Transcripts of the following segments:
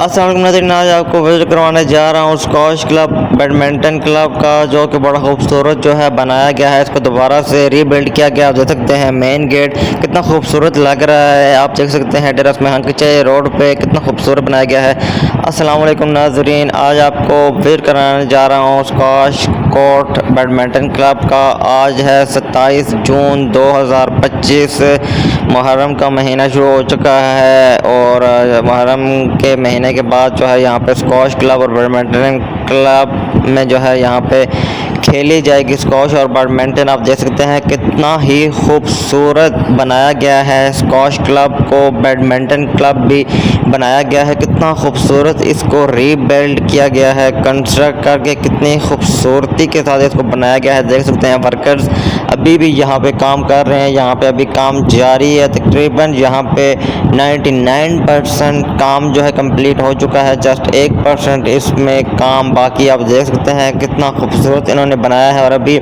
अस्सलाम वालेकुम नाज़रीन, आज आपको विजिट करवाने जा रहा हूँ स्कॉश क्लब बैडमिंटन क्लब का, जो कि बड़ा खूबसूरत जो है बनाया गया है। इसको दोबारा से रीबिल्ड किया गया। आप देख सकते हैं मेन गेट कितना खूबसूरत लग रहा है। आप देख सकते हैं डेरस में हंकचे रोड पे कितना खूबसूरत बनाया गया है। अस्सलाम वालेकुम नाज़रीन, आज आपको विजिट कराने जा रहा हूँ स्कॉश कोर्ट बैडमिंटन क्लब का। आज है 27 जून 2025। मुहर्रम का महीना शुरू हो चुका है और मुहर्रम के महीने के बाद जो है यहाँ पे स्कॉश क्लब और बैडमिंटन क्लब में जो है यहाँ पे खेली जाएगी स्कॉश और बैडमिंटन। आप देख सकते हैं कितना ही खूबसूरत बनाया गया है। स्कॉश क्लब को बैडमिंटन क्लब भी बनाया गया है। कितना खूबसूरत इसको रीबिल्ड किया गया है, कंस्ट्रक्ट करके कितनी खूबसूरती के साथ इसको बनाया गया है। देख सकते हैं वर्कर्स अभी भी यहाँ पे काम कर रहे हैं। यहाँ पे अभी काम जारी है। तकरीबन यहाँ पे 99% काम जो है कंप्लीट हो चुका है। जस्ट 1% इसमें काम बाकी। आप देख सकते हैं कितना खूबसूरत इन्होंने बनाया है और अभी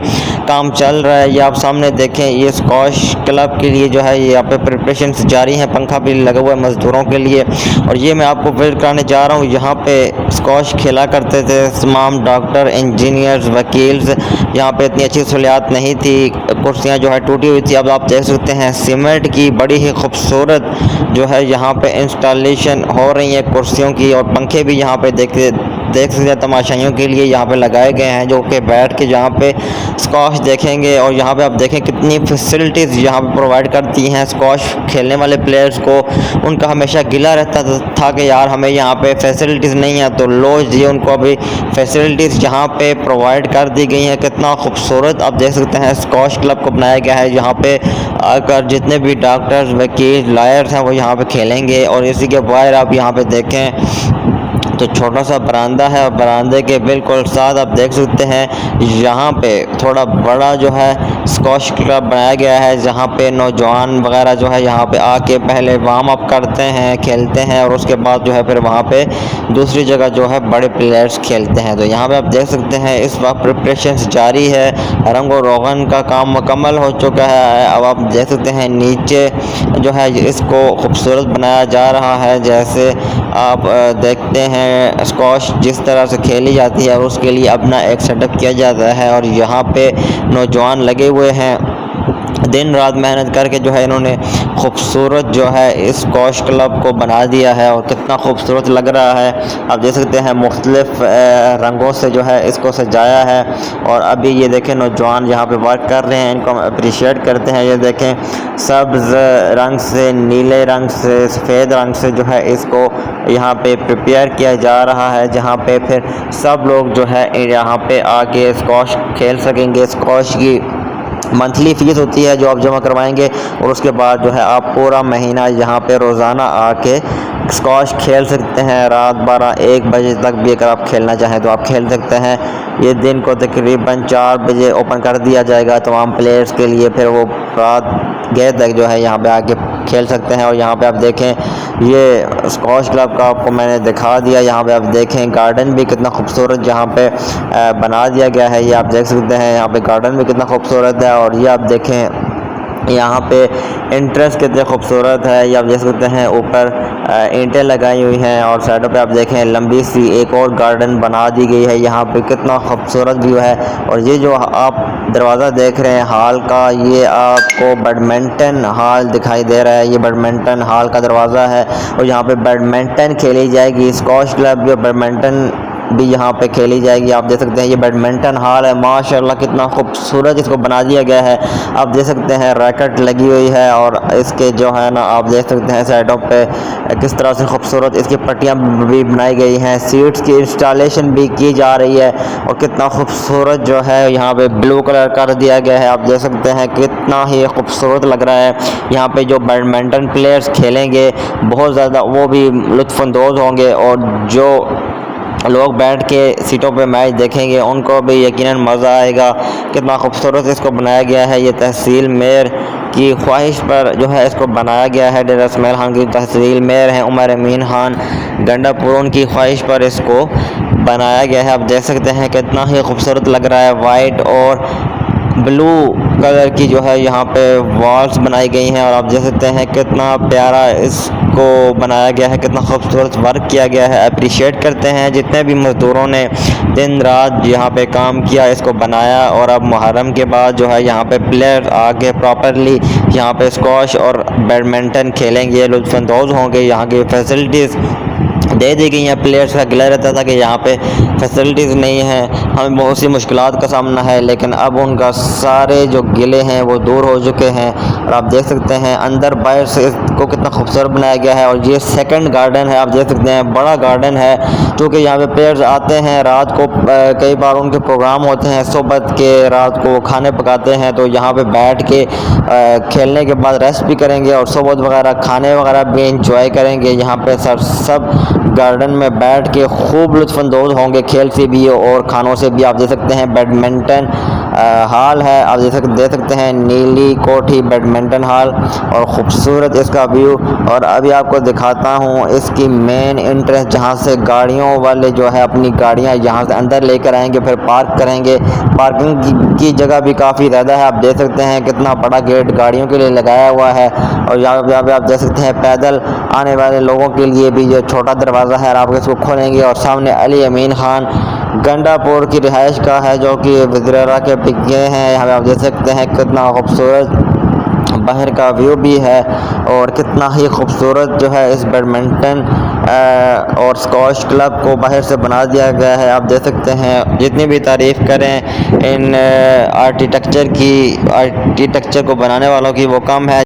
काम चल रहा है। ये आप सामने देखें, ये स्कॉश क्लब के लिए जो है यहाँ पे प्रिपरेशन जारी है। पंखा भी लगा हुआ है मज़दूरों के लिए। और ये मैं आपको विजिट कराने जा रहा हूँ। यहाँ पे स्कॉश खेला करते थे तमाम डॉक्टर, इंजीनियर्स, वकील्स। यहाँ पे इतनी अच्छी सहूलियात नहीं थी, कुर्सियाँ जो है टूटी हुई थी। अब आप देख सकते हैं सीमेंट की बड़ी ही खूबसूरत जो है यहाँ पे इंस्टॉलेशन हो रही है कुर्सियों की। और पंखे भी यहाँ पे देख सकते हैं तमाशाइयों के लिए यहाँ पे लगाए गए हैं, जो कि बैठ के जहाँ पे स्कॉश देखेंगे। और यहाँ पे आप देखें कितनी फैसिलिटीज़ यहाँ पे प्रोवाइड करती हैं स्कॉश खेलने वाले प्लेयर्स को। उनका हमेशा गिला रहता था कि यार हमें यहाँ पे फैसिलिटीज़ नहीं है, तो लो जी उनको अभी फैसिलिटीज़ यहाँ पे प्रोवाइड कर दी गई हैं। कितना खूबसूरत आप देख सकते हैं स्कॉश क्लब को बनाया गया है। यहाँ पे आकर जितने भी डॉक्टर्स, वकील, लॉयर्स हैं वो यहाँ पे खेलेंगे। और इसी के बाहर आप यहाँ पे देखें तो छोटा सा बरामदा है और बरामदे के बिल्कुल साथ आप देख सकते हैं यहाँ पे थोड़ा बड़ा जो है स्कॉश क्लब बनाया गया है, जहाँ पे नौजवान वगैरह जो है यहाँ पे आके पहले वार्म अप करते हैं, खेलते हैं और उसके बाद जो है फिर वहाँ पे दूसरी जगह जो है बड़े प्लेयर्स खेलते हैं। तो यहाँ पे आप देख सकते हैं इस वक्त प्रिपरेशन जारी है। रंग और रोगन का काम मुकम्मल हो चुका है। अब आप देख सकते हैं नीचे जो है इसको खूबसूरत बनाया जा रहा है। जैसे आप देखते हैं स्कॉश जिस तरह से खेली जाती है और उसके लिए अपना एक सेटअप किया जाता है। और यहाँ पे नौजवान लगे हुए हैं, दिन रात मेहनत करके जो है इन्होंने खूबसूरत जो है इस स्कॉश क्लब को बना दिया है। और कितना खूबसूरत लग रहा है। आप देख सकते हैं मुख्तलिफ रंगों से जो है इसको सजाया है। और अभी ये देखें नौजवान यहाँ पे वर्क कर रहे हैं, इनको अप्रिशिएट करते हैं। ये देखें सब्ज़ रंग से, नीले रंग से, सफ़ेद रंग से जो है इसको यहाँ पे प्रिपेयर किया जा रहा है, जहाँ पे फिर सब लोग जो है यहाँ पे आके स्कॉश खेल सकेंगे। स्कॉश की मंथली फ़ीस होती है जो आप जमा करवाएंगे और उसके बाद जो है आप पूरा महीना यहाँ पे रोज़ाना आके स्कॉश खेल सकते हैं। रात 12-1 बजे तक भी अगर आप खेलना चाहें तो आप खेल सकते हैं। ये दिन को तकरीबन 4 बजे ओपन कर दिया जाएगा तमाम प्लेयर्स के लिए, फिर वो रात गए तक जो है यहाँ पे आके खेल सकते हैं। और यहाँ पे आप देखें ये स्कॉश क्लब का आपको मैंने दिखा दिया। यहाँ पे आप देखें गार्डन भी कितना खूबसूरत यहाँ पे बना दिया गया है। ये आप देख सकते हैं यहाँ पे गार्डन भी कितना खूबसूरत है। और ये आप देखें यहाँ पे इंट्रेंस कितने खूबसूरत है। ये आप देख सकते हैं ऊपर ईंटें लगाई हुई हैं और साइडों पे आप देखें लंबी सी एक और गार्डन बना दी गई है। यहाँ पे कितना खूबसूरत व्यू है। और ये जो आप दरवाज़ा देख रहे हैं हॉल का, ये आपको बैडमिंटन हॉल दिखाई दे रहा है। ये बैडमिंटन हॉल का दरवाज़ा है और यहाँ पे बैडमिंटन खेली जाएगी। स्कॉश क्लब जो बैडमिंटन भी यहाँ पे खेली जाएगी। आप देख सकते हैं ये बैडमिंटन हॉल है। माशाल्लाह कितना खूबसूरत इसको बना दिया गया है। आप देख सकते हैं रैकेट लगी हुई है और इसके जो है ना आप देख सकते हैं साइडों पे किस तरह से खूबसूरत इसकी पट्टियाँ भी बनाई गई हैं। सीट्स की इंस्टॉलेशन भी की जा रही है और कितना खूबसूरत जो है यहाँ पे ब्लू कलर कर दिया गया है। आप देख सकते हैं कितना ही खूबसूरत लग रहा है। यहाँ पे जो बैडमिंटन प्लेयर्स खेलेंगे बहुत ज़्यादा वो भी लुत्फ़अंदोज़ होंगे और जो लोग बैठ के सीटों पे मैच देखेंगे उनको भी यकीनन मज़ा आएगा। कितना खूबसूरत इसको बनाया गया है। ये तहसील मेयर की ख्वाहिश पर जो है इसको बनाया गया है। डेरा इसमाइल खान की तहसील मेयर हैं उमर अमीन खान गंडापुर, उनकी ख्वाहिश पर इसको बनाया गया है। आप देख सकते हैं कितना ही खूबसूरत लग रहा है। वाइट और ब्लू कलर की जो है यहाँ पे वॉल्स बनाई गई हैं और आप देख सकते हैं कितना प्यारा इसको बनाया गया है, कितना खूबसूरत वर्क किया गया है। अप्रिशिएट करते हैं जितने भी मज़दूरों ने दिन रात यहाँ पे काम किया, इसको बनाया। और अब मुहर्रम के बाद जो है यहाँ पे प्लेयर आके प्रॉपरली यहाँ पे स्क्वॉश और बैडमिंटन खेलेंगे, लुत्फ़अंदोज़ होंगे। यहाँ की फैसिलिटीज़ दे दी गई हैं। प्लेयर्स का गिला रहता था कि यहाँ पे फैसिलिटीज़ नहीं है, हमें बहुत सी मुश्किलात का सामना है, लेकिन अब उनका सारे जो गिले हैं वो दूर हो चुके हैं। और आप देख सकते हैं अंदर बाहर से इसको कितना खूबसूरत बनाया गया है। और ये सेकंड गार्डन है, आप देख सकते हैं बड़ा गार्डन है, क्योंकि यहाँ पे प्लेयर्स आते हैं रात को, कई बार उनके प्रोग्राम होते हैं सुबह के, रात को खाने पकाते हैं, तो यहाँ पे बैठ के खेलने के बाद रेस्ट भी करेंगे और सुबह वगैरह खाने वगैरह भी इंजॉय करेंगे। यहाँ पे सब गार्डन में बैठ के खूब लुत्फ़अंदोज़ होंगे, खेल से भी और खानों से भी। आप देख सकते हैं बैडमिंटन हॉल है, आप देख सकते हैं नीली कोठी बैडमिंटन हॉल और ख़ूबसूरत इसका व्यू। और अभी आपको दिखाता हूँ इसकी मेन एंट्रेंस, जहाँ से गाड़ियों वाले जो है अपनी गाड़ियाँ यहाँ से अंदर लेकर आएंगे, फिर पार्क करेंगे। पार्किंग की जगह भी काफ़ी ज़्यादा है, आप देख सकते हैं कितना बड़ा गेट गाड़ियों के लिए लगाया हुआ है। और यहाँ पे आप देख सकते हैं पैदल आने वाले लोगों के लिए भी जो छोटा दरवाज़ा है, आप इसको खोलेंगे और सामने अली अमीन ख़ान गंडापुर की रिहाइश का है, जो कि वज़ीर-ए-आला के पिके हैं। यहाँ पे आप देख सकते हैं कितना खूबसूरत बाहर का व्यू भी है और कितना ही खूबसूरत जो है इस बैडमिंटन और स्क्वॉश क्लब को बाहर से बना दिया गया है। आप देख सकते हैं जितनी भी तारीफ़ करें इन आर्किटेक्चर को बनाने वालों की वो कम है।